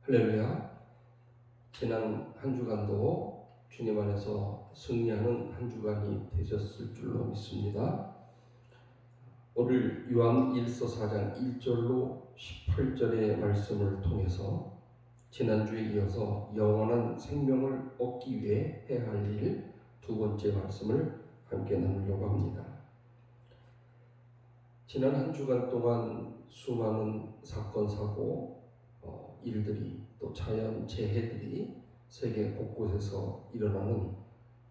할렐루야. 지난 한 주간도 주님 안에서 승리하는 한 주간이 되셨을 줄로 믿습니다. 오늘 요한 1서 4장 1절로 18절의 말씀을 통해서 지난주에 이어서 영원한 생명을 얻기 위해 해야 할 일 두 번째 말씀을 함께 나누려고 합니다. 지난 한 주간 동안 수많은 사건, 사고, 일들이 또 자연 재해들이 세계 곳곳에서 일어나는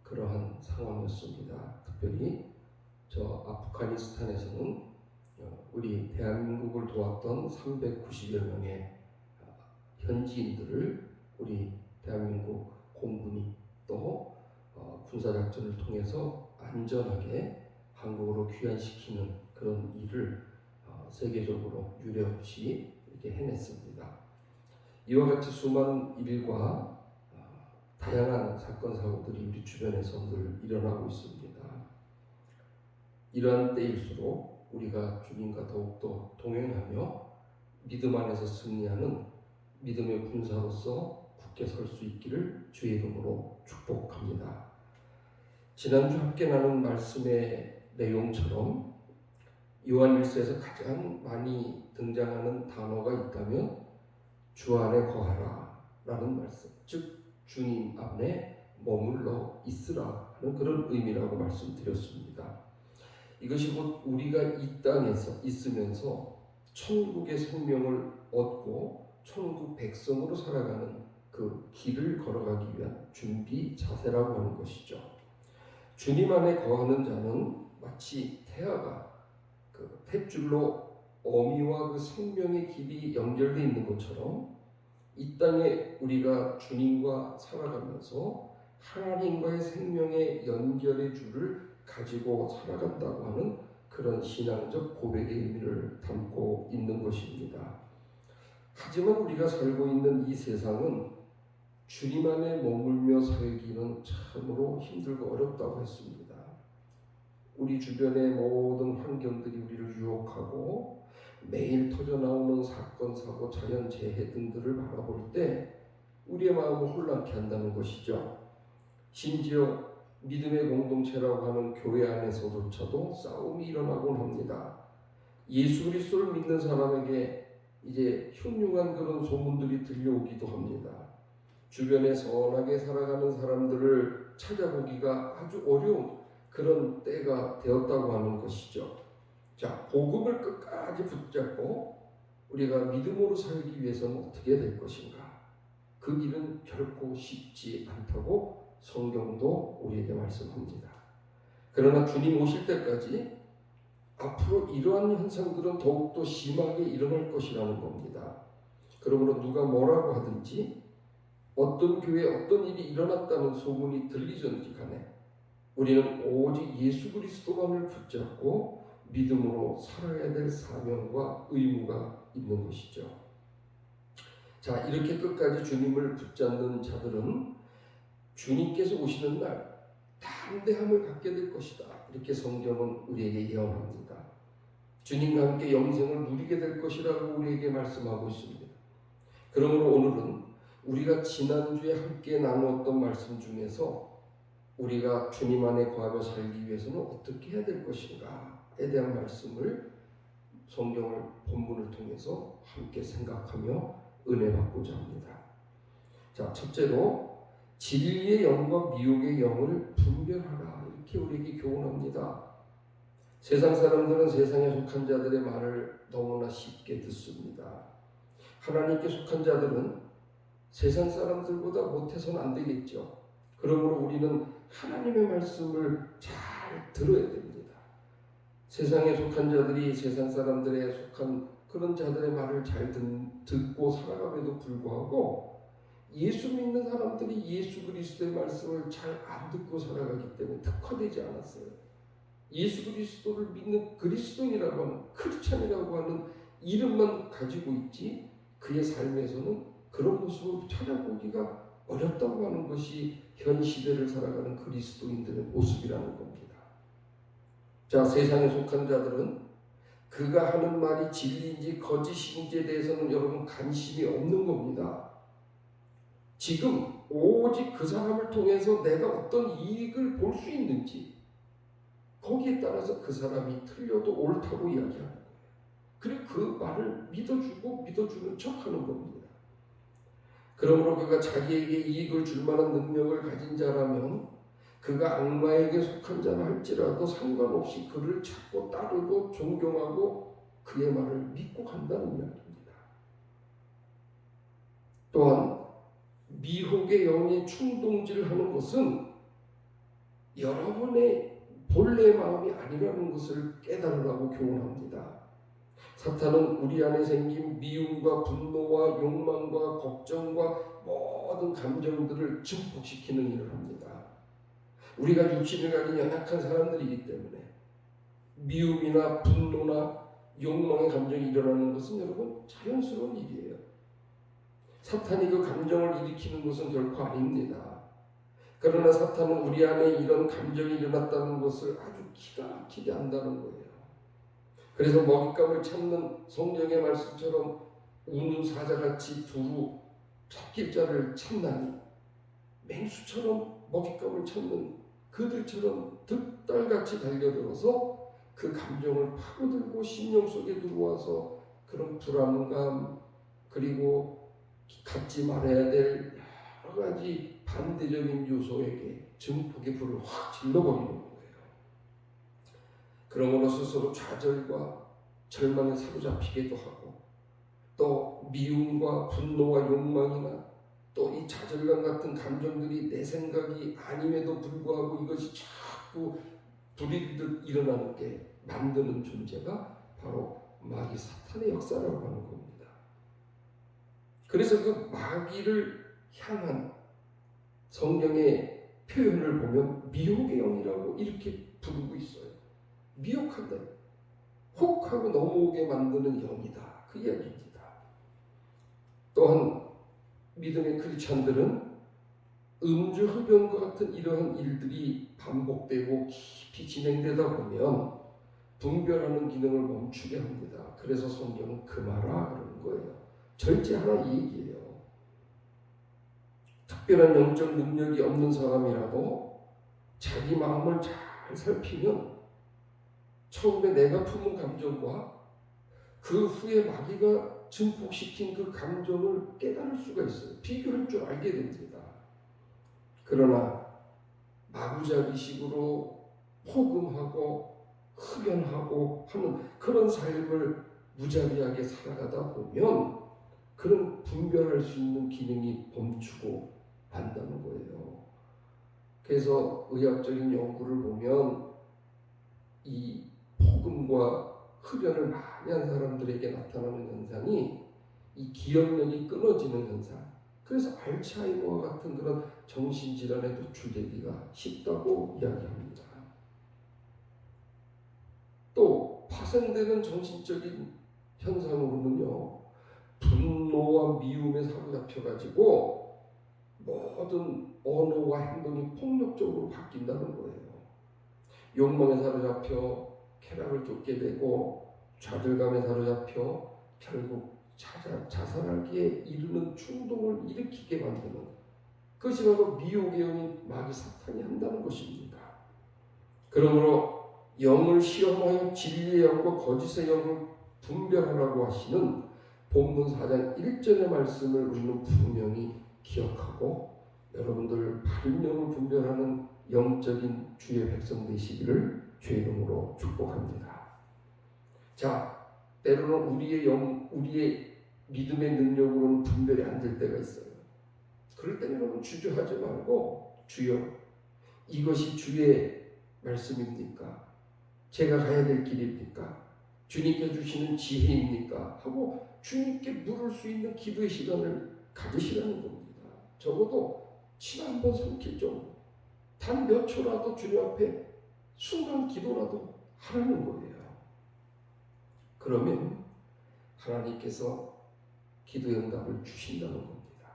그러한 상황이었습니다. 특별히 저 아프가니스탄에서는 우리 대한민국을 도왔던 390여 명의 현지인들을 우리 대한민국 공군이 또 군사작전을 통해서 안전하게 한국으로 귀환시키는 그런 일을 세계적으로 유례없이 이렇게 해냈습니다. 이와 같이 수많은 일과 다양한 사건 사고들이 우리 주변에서 늘 일어나고 있습니다. 이러한 때일수록 우리가 주님과 더욱더 동행하며 믿음 안에서 승리하는 믿음의 군사로서 굳게 설 수 있기를 주의 이름으로 축복합니다. 지난주 함께 나눈 말씀의 내용처럼 요한 1서에서 가장 많이 등장하는 단어가 있다면 주 안에 거하라 라는 말씀, 즉 주님 안에 머물러 있으라 하는 그런 의미라고 말씀드렸습니다. 이것이 곧 우리가 이 땅에서 있으면서 천국의 생명을 얻고 천국 백성으로 살아가는 그 길을 걸어가기 위한 준비 자세라고 하는 것이죠. 주님 안에 거하는 자는 마치 태아가 그 탯줄로 어미와 그 생명의 길이 연결되어 있는 것처럼 이 땅에 우리가 주님과 살아가면서 하나님과의 생명의 연결의 줄을 가지고 살아간다고 하는 그런 신앙적 고백의 의미를 담고 있는 것입니다. 하지만 우리가 살고 있는 이 세상은 주님 안에 머물며 살기는 참으로 힘들고 어렵다고 했습니다. 우리 주변의 모든 환경들이 우리를 유혹하고 매일 터져나오는 사건, 사고, 자연재해 등들을 바라볼 때 우리의 마음을 혼란케 한다는 것이죠. 심지어 믿음의 공동체라고 하는 교회 안에서조차도 싸움이 일어나곤 합니다. 예수 그리스도를 믿는 사람에게 이제 흉흉한 그런 소문들이 들려오기도 합니다. 주변에 선하게 살아가는 사람들을 찾아보기가 아주 어려운 그런 때가 되었다고 하는 것이죠. 자, 복음을 끝까지 붙잡고 우리가 믿음으로 살기 위해서는 어떻게 될 것인가? 그 길은 결코 쉽지 않다고 성경도 우리에게 말씀합니다. 그러나 주님 오실 때까지 앞으로 이러한 현상들은 더욱더 심하게 일어날 것이라는 겁니다. 그러므로 누가 뭐라고 하든지 어떤 교회에 어떤 일이 일어났다는 소문이 들리든지 간에 우리는 오직 예수 그리스도만을 붙잡고 믿음으로 살아야 될 사명과 의무가 있는 것이죠. 자, 이렇게 끝까지 주님을 붙잡는 자들은 주님께서 오시는 날 담대함을 갖게 될 것이다. 이렇게 성경은 우리에게 예언합니다. 주님과 함께 영생을 누리게 될 것이라고 우리에게 말씀하고 있습니다. 그러므로 오늘은 우리가 지난주에 함께 나누었던 말씀 중에서 우리가 주님 안에 거하며 살기 위해서는 어떻게 해야 될 것인가에 대한 말씀을 성경을 본문을 통해서 함께 생각하며 은혜 받고자 합니다. 자, 첫째로 진리의 영과 미혹의 영을 분별하라 이렇게 우리에게 교훈합니다. 세상 사람들은 세상에 속한 자들의 말을 너무나 쉽게 듣습니다. 하나님께 속한 자들은 세상 사람들보다 못해서는 안 되겠죠. 그러므로 우리는 하나님의 말씀을 잘 들어야 됩니다. 세상에 속한 자들이 세상 사람들에 속한 그런 자들의 말을 잘 듣고 살아감에도 불구하고 예수 믿는 사람들이 예수 그리스도의 말씀을 잘 안 듣고 살아가기 때문에 특화되지 않았어요. 예수 그리스도를 믿는 그리스도인이라고 하는 크리스찬이라고 하는 이름만 가지고 있지 그의 삶에서는 그런 모습을 찾아보기가 어렵다고 하는 것이 현 시대를 살아가는 그리스도인들의 모습이라는 겁니다. 자, 세상에 속한 자들은 그가 하는 말이 진리인지 거짓인지에 대해서는 여러분 관심이 없는 겁니다. 지금 오직 그 사람을 통해서 내가 어떤 이익을 볼 수 있는지, 거기에 따라서 그 사람이 틀려도 옳다고 이야기하는 거예요. 그리고 그 말을 믿어주고 믿어주는 척하는 겁니다. 그러므로 그가 자기에게 이익을 줄 만한 능력을 가진 자라면 그가 악마에게 속한 자라 할지라도 상관없이 그를 찾고 따르고 존경하고 그의 말을 믿고 간다는 이야기입니다. 또한 미혹의 영이 충동질하는 것은 여러분의 본래 마음이 아니라는 것을 깨달으라고 교훈합니다. 사탄은 우리 안에 생긴 미움과 분노와 욕망과 걱정과 모든 감정들을 증폭시키는 일을 합니다. 우리가 육신을 가진 연약한 사람들이기 때문에 미움이나 분노나 욕망의 감정이 일어나는 것은 여러분 자연스러운 일이에요. 사탄이 그 감정을 일으키는 것은 결코 아닙니다. 그러나 사탄은 우리 안에 이런 감정이 일어났다는 것을 아주 기가 막히게 안다는 거예요. 그래서 먹잇감을 찾는 성경의 말씀처럼 우는 사자같이 두루 쫓길 자를 찾나니 맹수처럼 먹잇감을 찾는 그들처럼 득달같이 달려들어서 그 감정을 파고들고 심령 속에 들어와서 그런 불안감, 그리고 갖지 말아야 될 여러 가지 반대적인 요소에게 증폭의 불을 확 질러버리는 거예요. 그러므로 스스로 좌절과 절망에 사로잡히기도 하고, 또 미움과 분노와 욕망이나 또 이 좌절감 같은 감정들이 내 생각이 아님에도 불구하고 이것이 자꾸 불이득 일어나는 게 만드는 존재가 바로 마귀 사탄의 역사라고 하는 겁니다. 그래서 그 마귀를 향한 성경의 표현을 보면 미혹의 영이라고 이렇게 부르고 있어요. 미혹한다, 혹하고 넘어오게 만드는 영이다, 그 이야기입니다. 또한 믿음의 크리스찬들은 음주 흡연과 같은 이러한 일들이 반복되고 깊이 진행되다 보면 분별하는 기능을 멈추게 합니다. 그래서 성경은 금하라 그러는 거예요. 절제하라 이 얘기예요. 특별한 영적 능력이 없는 사람이라도 자기 마음을 잘 살피면 처음에 내가 품은 감정과 그 후에 마귀가 증폭시킨 그 감정을 깨달을 수가 있어요. 비교할 줄 알게 됩니다. 그러나 마구잡이식으로 포금하고 흡연하고 하는 그런 삶을 무자비하게 살아가다 보면 그런 분별할 수 있는 기능이 멈추고 만다는 거예요. 그래서 의학적인 연구를 보면 이 포금과 흡연을 많이 한 사람들에게 나타나는 현상이 이 기억력이 끊어지는 현상, 그래서 알츠하이머와 같은 그런 정신질환에 노출되기가 쉽다고 이야기합니다. 또 파생되는 정신적인 현상으로는요, 분노와 미움에 사로잡혀가지고 모든 언어와 행동이 폭력적으로 바뀐다는 거예요. 욕망에 사로잡혀 쾌락을 쫓게 되고 좌절감에 사로잡혀 결국 자살하기에 이르는 충동을 일으키게 만드는 그것이 바로 미혹의 영인 마귀 사탄이 한다는 것입니다. 그러므로 영을 시험하여 진리의 영과 거짓의 영을 분별하라고 하시는 본문 4장 1절의 말씀을 우리는 분명히 기억하고 여러분들 바른 영을 분별하는 영적인 주의 백성 되시기를 주의 이름으로 축복합니다. 자, 때로는 우리의 믿음의 능력으로는 분별이 안 될 때가 있어요. 그럴 때는 여러분 주저하지 말고, 주여 이것이 주의 말씀입니까? 제가 가야 될 길입니까? 주님께 주시는 지혜입니까? 하고 주님께 물을 수 있는 기도의 시간을 가지시라는 겁니다. 적어도 침 한 번 삼킬 정도, 단 몇 초라도 주님 앞에 순간 기도라도 하라는 거예요. 그러면 하나님께서 기도 응답을 주신다는 겁니다.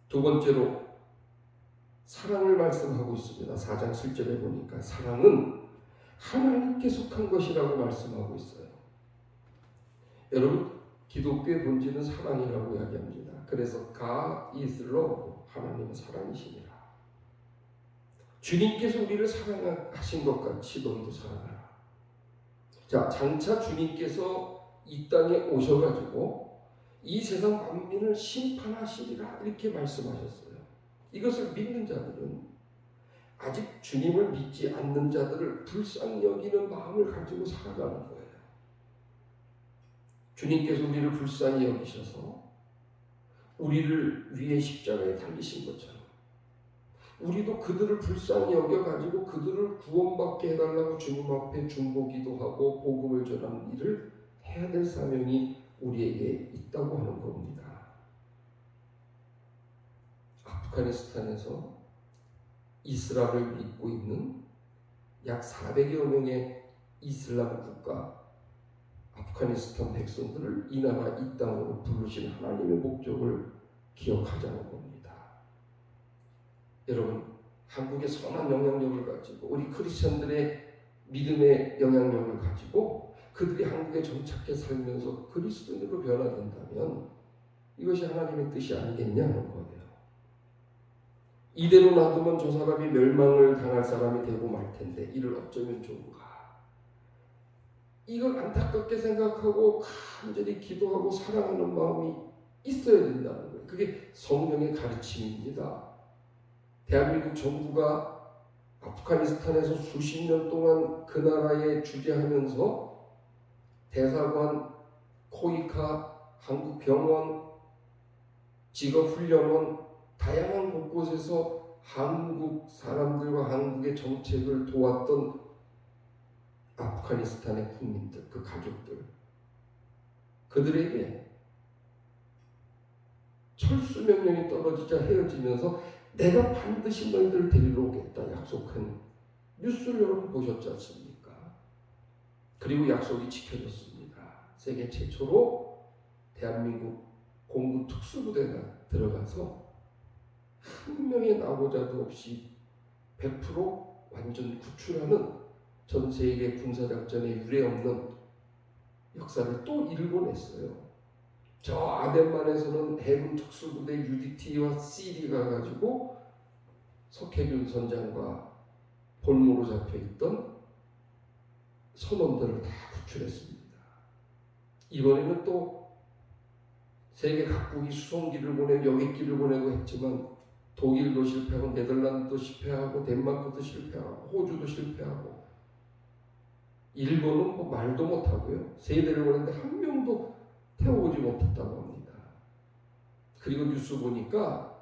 두 번째로 사랑을 말씀하고 있습니다. 4장 7절에 보니까 사랑은 하나님께 속한 것이라고 말씀하고 있어요. 여러분, 기독교의 본질은 사랑이라고 이야기합니다. 그래서 God is love, 하나님은 사랑이시니라. 주님께서 우리를 사랑하신 것 같이 너희도 사랑하라. 자, 장차 주님께서 이 땅에 오셔가지고 이 세상 만민을 심판하시리라 이렇게 말씀하셨어요. 이것을 믿는 자들은 아직 주님을 믿지 않는 자들을 불쌍히 여기는 마음을 가지고 살아가는 거예요. 주님께서 우리를 불쌍히 여기셔서 우리를 위해 십자가에 달리신 것처럼 우리도 그들을 불쌍히 여겨가지고 그들을 구원받게 해달라고 주님 앞에 중보기도하고 복음을 전하는 일을 해야 될 사명이 우리에게 있다고 하는 겁니다. 아프가니스탄에서 이슬람을 믿고 있는 약 400여 명의 이슬람 국가 아프가니스탄 백성들을 이 나라 이 땅으로 부르신 하나님의 목적을 기억하자는 겁니다. 여러분, 한국의 선한 영향력을 가지고 우리 크리스천들의 믿음의 영향력을 가지고 그들이 한국에 정착해 살면서 그리스도인으로 변화된다면 이것이 하나님의 뜻이 아니겠냐는 거예요. 이대로 놔두면 저 사람이 멸망을 당할 사람이 되고 말 텐데 이를 어쩌면 좋은가. 이걸 안타깝게 생각하고 간절히 기도하고 사랑하는 마음이 있어야 된다는 거예요. 그게 성령의 가르침입니다. 대한민국 정부가 아프가니스탄에서 수십 년 동안 그 나라에 주재하면서 대사관, 코이카, 한국 병원, 직업훈련원 다양한 곳곳에서 한국 사람들과 한국의 정책을 도왔던 아프가니스탄의 국민들, 그 가족들, 그들에게 철수 명령이 떨어지자 헤어지면서 내가 반드시 너희들을 데리러 오겠다 약속한 뉴스를 여러분 보셨지 않습니까? 그리고 약속이 지켜졌습니다. 세계 최초로 대한민국 공군 특수부대가 들어가서 한 명의 나고자도 없이 100% 완전 구출하는 전 세계 군사작전에 유례없는 역사를 또 일궈냈어요. 저 아덴만에서는 해군 특수부대 UDT와 CD가 가지고 석혜균 선장과 볼모로 잡혀있던 선원들을 다 구출했습니다. 이번에는 또 세계 각국이 수송기를 보내고 여객기를 보내고 했지만 독일도 실패하고 네덜란드도 실패하고 덴마크도 실패하고 호주도 실패하고 일본은 뭐 말도 못하고요. 3대를 보냈는데 한 명도 태워오지 못했다고 합니다. 그리고 뉴스 보니까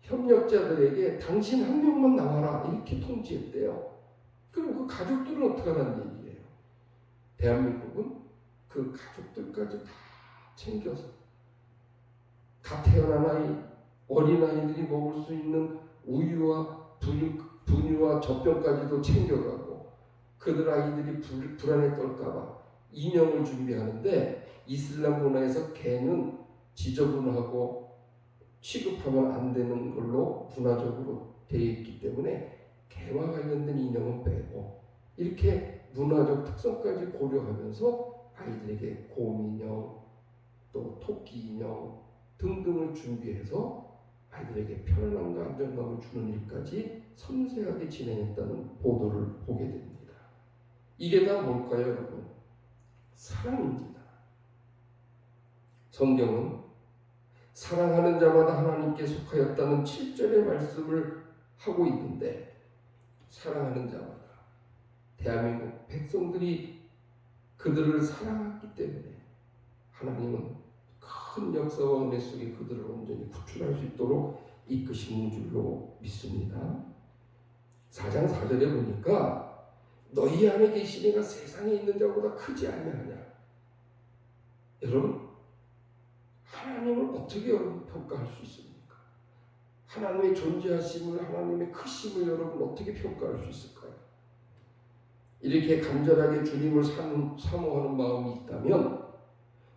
협력자들에게 당신 한 명만 나와라 이렇게 통지했대요. 그럼 그 가족들은 어떻게 하는 얘기예요? 대한민국은 그 가족들까지 다 챙겨서 다 태어난 아이, 어린아이들이 먹을 수 있는 우유와 분유와 젖병까지도 챙겨가고 그들 아이들이 불안에 떨까봐 인형을 준비하는데 이슬람 문화에서 개는 지저분하고 취급하면 안 되는 걸로 문화적으로 되어 있기 때문에 개와 관련된 인형은 빼고 이렇게 문화적 특성까지 고려하면서 아이들에게 곰인형 또 토끼 인형 등등을 준비해서 아이들에게 편안함과 안정감을 주는 일까지 섬세하게 진행했다는 보도를 보게 됩니다. 이게 다 뭘까요, 여러분? 사랑입니다. 성경은 사랑하는 자마다 하나님께 속하였다는 7절의 말씀을 하고 있는데 사랑하는 자마다 대한민국 백성들이 그들을 사랑했기 때문에 하나님은 큰 역사와 은혜 속에 그들을 온전히 구출할 수 있도록 이끄시는 줄로 믿습니다. 4장 4절에 보니까 너희 안에 계신 이가 세상에 있는 자보다 크지 아니하냐. 여러분, 하나님을 어떻게 여러분 평가할 수 있습니까? 하나님의 존재하심을, 하나님의 크심을 여러분 어떻게 평가할 수 있을까요? 이렇게 간절하게 주님을 사모하는 마음이 있다면,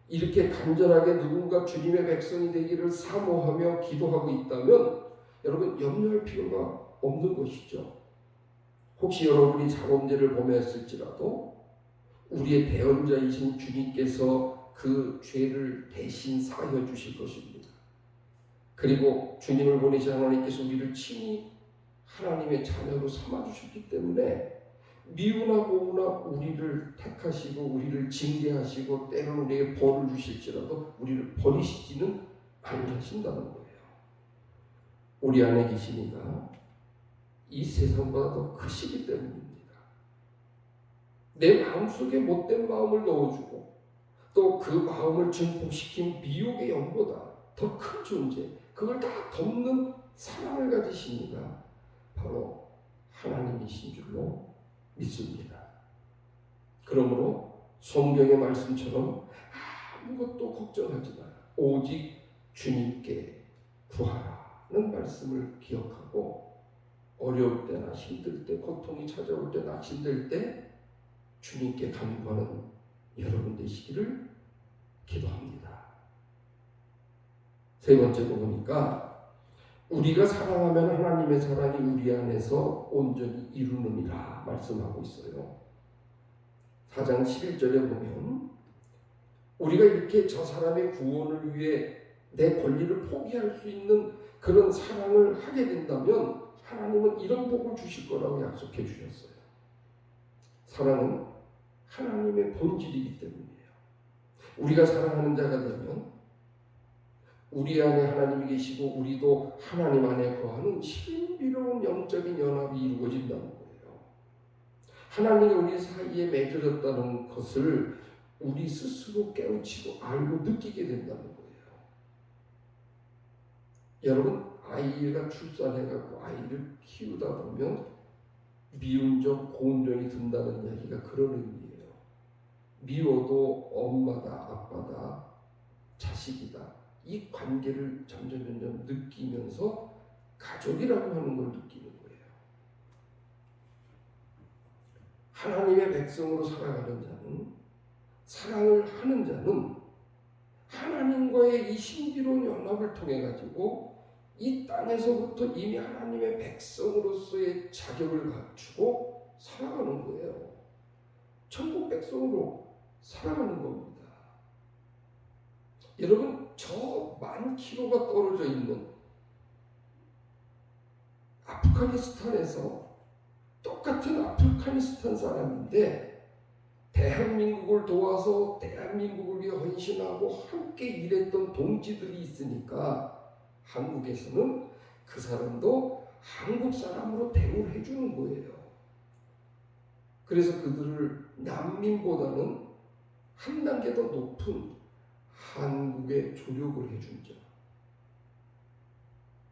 이렇게 간절하게 누군가 주님의 백성이 되기를 사모하며 기도하고 있다면 여러분 염려할 필요가 없는 것이죠. 혹시 여러분이 자범죄를 범했을지라도 우리의 대언자이신 주님께서 그 죄를 대신 사하여 주실 것입니다. 그리고 주님을 보내신 하나님께서 우리를 친히 하나님의 자녀로 삼아주셨기 때문에 미우나 고우나 우리를 택하시고 우리를 징계하시고 때로는 우리에게 벌을 주실지라도 우리를 버리시지는 아니하신다는 거예요. 우리 안에 계신 이가 이 세상보다 더 크시기 때문입니다. 내 마음속에 못된 마음을 넣어주고 또 그 마음을 증폭시킨 미혹의 영보다 더 큰 존재, 그걸 다 덮는 사랑을 가지신 이가 바로 하나님이신 줄로 믿습니다. 그러므로 성경의 말씀처럼 아무것도 걱정하지 마라. 오직 주님께 구하라는 말씀을 기억하고 어려울 때나 힘들 때, 고통이 찾아올 때, 낙심될 때 주님께 간구하는 여러분 되시기를 기도합니다. 세 번째로 보니까 우리가 사랑하면 하나님의 사랑이 우리 안에서 온전히 이루느니라 말씀하고 있어요. 4장 11절에 보면 우리가 이렇게 저 사람의 구원을 위해 내 권리를 포기할 수 있는 그런 사랑을 하게 된다면 하나님은 이런 복을 주실 거라고 약속해 주셨어요. 사랑은 하나님의 본질이기 때문이에요. 우리가 사랑하는 자가 되면 우리 안에 하나님이 계시고 우리도 하나님 안에 거하는 신비로운 영적인 연합이 이루어진다는 거예요. 하나님이 우리 사이에 맺어졌다는 것을 우리 스스로 깨우치고 알고 느끼게 된다는 거예요. 여러분, 아이가 출산해갖고 아이를 키우다 보면 미운 점, 고운 점이 든다는 이야기가 그런 의미예요. 미워도 엄마다, 아빠다, 자식이다. 이 관계를 점점 느끼면서 가족이라고 하는 걸 느끼는 거예요. 하나님의 백성으로 살아가는 자는, 사랑을 하는 자는 하나님과의 이 신비로운 연합을 통해 가지고 이 땅에서부터 이미 하나님의 백성으로서의 자격을 갖추고 살아가는 거예요. 천국 백성으로 살아가는 겁니다. 여러분, 저 만 킬로가 떨어져 있는 아프가니스탄에서 똑같은 아프가니스탄 사람인데 대한민국을 도와서 대한민국을 위해 헌신하고 함께 일했던 동지들이 있으니까 한국에서는 그 사람도 한국 사람으로 대우를 해주는 거예요. 그래서 그들을 난민보다는 한 단계 더 높은 한국에 조력을 해준 자,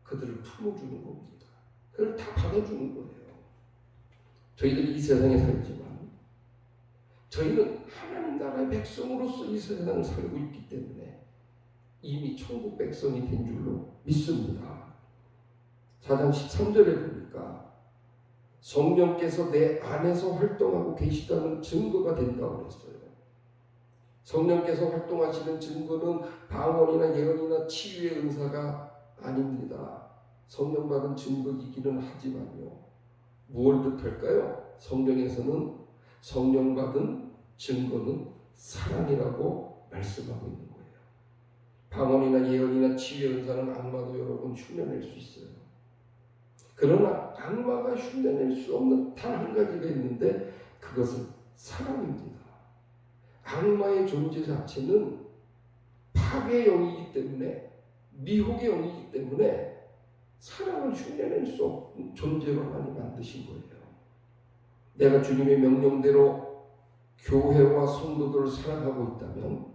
그들을 품어주는 겁니다. 그걸 다 받아주는 거예요. 저희들이 이 세상에 살지만 저희는 하나님 나라의 백성으로서 이 세상을 살고 있기 때문에 이미 천국 백성이 된 줄로 믿습니다. 4장 13절에 보니까 성령께서 내 안에서 활동하고 계시다는 증거가 된다고 그랬어요. 성령께서 활동하시는 증거는 방언이나 예언이나 치유의 은사가 아닙니다. 성령 받은 증거이기는 하지만요. 무엇을 뜻할까요? 성령에서는 성령 받은 증거는 사랑이라고 말씀하고 있는 거예요. 방언이나 예언이나 치유의 은사는 악마도 여러분 흉내낼 수 있어요. 그러나 악마가 흉내낼 수 없는 단 한 가지가 있는데 그것은 사랑입니다. 악마의 존재 자체는 파괴의 영이기 때문에, 미혹의 영이기 때문에 사랑을 흉내낼 수 없는 존재로 하나님 만드신 거예요. 내가 주님의 명령대로 교회와 성도들을 사랑하고 있다면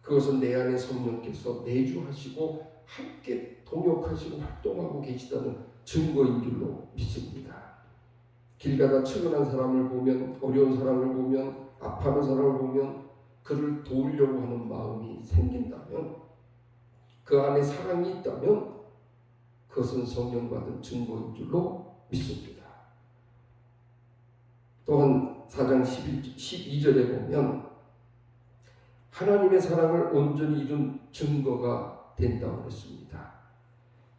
그것은 내 안에 성령께서 내주하시고 함께 동역하시고 활동하고 계시다는 증거인 줄로 믿습니다. 길 가다 측은한 사람을 보면, 어려운 사람을 보면, 아파하는 사람을 보면 그를 도우려고 하는 마음이 생긴다면, 그 안에 사랑이 있다면 그것은 성령 받은 증거인 줄로 믿습니다. 또한 4장 12절에 보면 하나님의 사랑을 온전히 이룬 증거가 된다고 했습니다.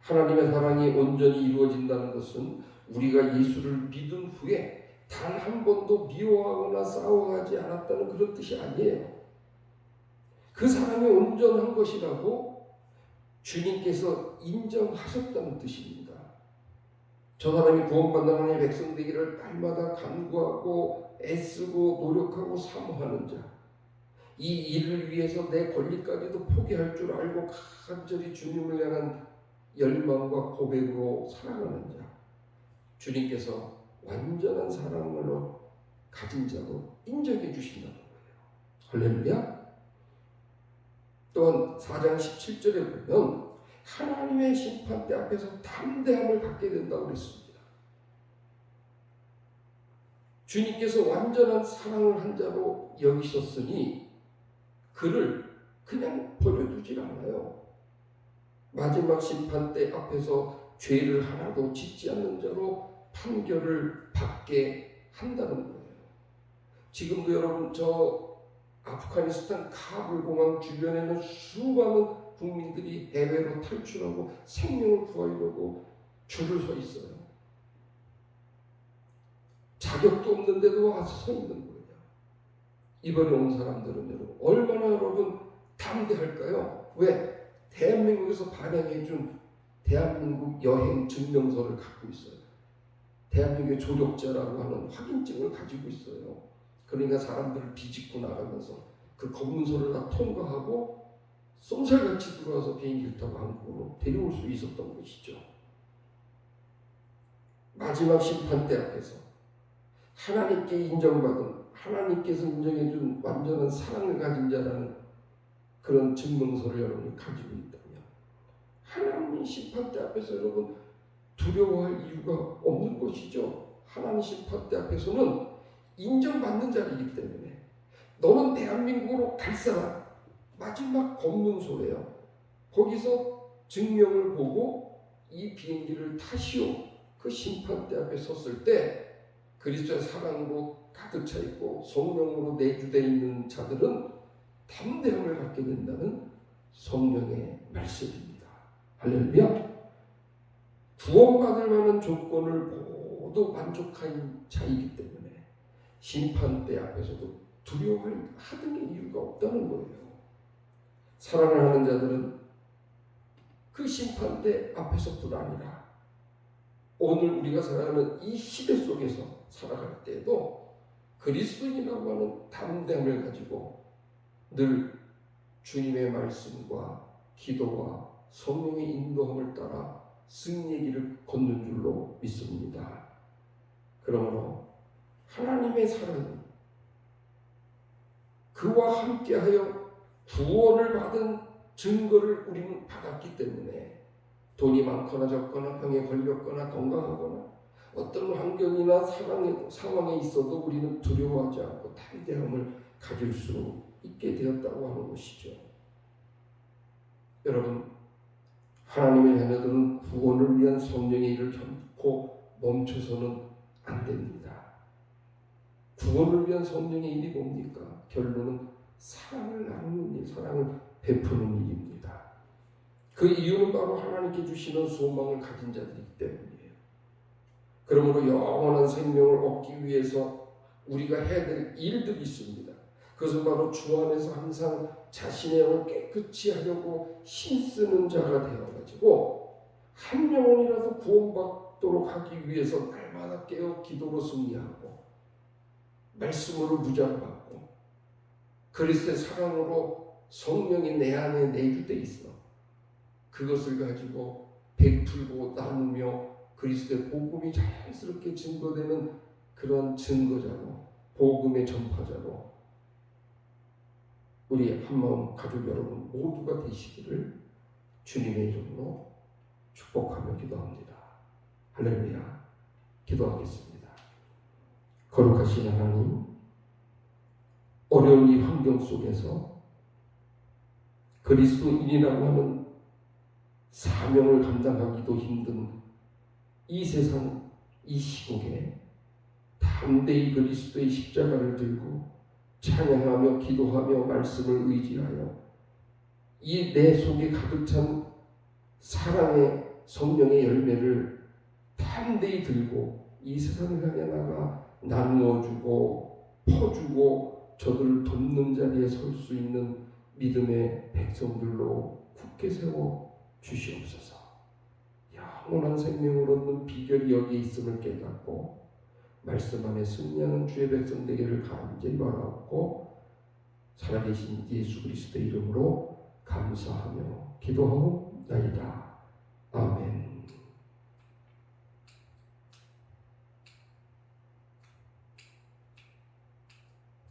하나님의 사랑이 온전히 이루어진다는 것은 우리가 예수를 믿은 후에 단 한 번도 미워하거나 싸워하지 않았다는 그런 뜻이 아니에요. 그 사람이 온전한 것이라고 주님께서 인정하셨다는 뜻입니다. 저 사람이 구원받는 하나님의 백성 되기를 날마다 간구하고 애쓰고 노력하고 사모하는 자, 이 일을 위해서 내 권리까지도 포기할 줄 알고 간절히 주님을 향한 열망과 고백으로 살아가는 자, 주님께서 완전한 사랑으로 가진 자로 인정해 주신다는 거예요. 할렐루야. 또한 4장 17절에 보면 하나님의 심판대 앞에서 담대함을 갖게 된다고 그랬습니다. 주님께서 완전한 사랑을 한 자로 여기셨으니 그를 그냥 버려두질 않아요. 마지막 심판대 앞에서 죄를 하나도 짓지 않는 자로 판결을 받게 한다는 거예요. 지금도 여러분 저 아프가니스탄 카불 공항 주변에는 수많은 국민들이 해외로 탈출하고 생명을 구하려고 줄을 서 있어요. 자격도 없는데도 와서 서 있는 거예요. 이번에 온 사람들은 여러분 얼마나 여러분 담대할까요? 왜? 대한민국에서 발행해준 대한민국 여행 증명서를 갖고 있어요. 대한민국의 조력자라고 하는 확인증을 가지고 있어요. 그러니까 사람들을 비집고 나가면서 그 검문소를 다 통과하고 쏜살같이 들어와서 비행기를 타고 한국으로 데려올 수 있었던 것이죠. 마지막 심판대 앞에서 하나님께 인정받은, 하나님께서 인정해준 완전한 사랑을 가진 자라는 그런 증명서를 여러분이 가지고 있다면 하나님 심판대 앞에서 여러분 두려워할 이유가 없는 것이죠. 하나님 심판대 앞에서는 인정받는 자이기 때문에 너는 대한민국으로 갈 사람, 마지막 검문소래요. 거기서 증명을 보고 이 비행기를 타시오. 그 심판대 앞에 섰을 때 그리스도의 사랑으로 가득 차 있고 성령으로 내주되어 있는 자들은 담대함을 갖게 된다는 성령의 말씀입니다. 할렐루야. 구원받을 만한 조건을 모두 만족한 자이기 때문에 심판대 앞에서도 두려워할 하등의 이유가 없다는 거예요. 사랑을 하는 자들은 그 심판대 앞에서뿐 아니라 오늘 우리가 살아가는 이 시대 속에서 살아갈 때에도 그리스도인이라고 하는 담대함을 가지고 늘 주님의 말씀과 기도와 성령의 인도함을 따라 승리의 길을 걷는 줄로 믿습니다. 그러므로 하나님의 사랑은 그와 함께하여 구원을 받은 증거를 우리는 받았기 때문에 돈이 많거나 적거나 병에 걸렸거나 건강하거나 어떤 환경이나 상황에 있어도 우리는 두려워하지 않고 담대함을 가질 수 있게 되었다고 하는 것이죠. 여러분, 하나님의 자녀들은 구원을 위한 성령의 일을 결코 멈춰서는 안 됩니다. 구원을 위한 성령의 일이 뭡니까? 결론은 사랑을 나누는 일, 사랑을 베푸는 일입니다. 그 이유는 바로 하나님께 주시는 소망을 가진 자들이기 때문이에요. 그러므로 영원한 생명을 얻기 위해서 우리가 해야 될 일들이 있습니다. 그것은 바로 주 안에서 항상 자신의 영을 깨끗이 하려고 힘쓰는 자가 되어가지고 한 영혼이라도 구원받도록 하기 위해서 날마다 깨어 기도로 승리하고 말씀으로 무장받고 그리스도의 사랑으로 성령이 내 안에 내주돼 있어. 그것을 가지고 베풀고 나누며 그리스도의 복음이 자연스럽게 증거되는 그런 증거자로 복음의 전파자로 우리 한마음 가족 여러분 모두가 되시기를 주님의 이름으로 축복하며 기도합니다. 할렐루야. 기도하겠습니다. 거룩하신 하나님, 어려운 이 환경 속에서 그리스도인이라고 하는 사명을 감당하기도 힘든 이 세상, 이 시국에 담대히 그리스도의 십자가를 들고 찬양하며 기도하며 말씀을 의지하여 이 내 속에 가득 찬 사랑의 성령의 열매를 담대히 들고 이 세상을 향해 나가 나누어주고 퍼주고 저들을 돕는 자리에 설 수 있는 믿음의 백성들로 굳게 세워 주시옵소서. 영원한 생명을 얻는 비결이 여기에 있음을 깨닫고 말씀 안에 승리하는 주의 백성 되기를 간절히 바라옵고 살아계신 예수 그리스도의 이름으로 감사하며 기도하옵나이다. 아멘.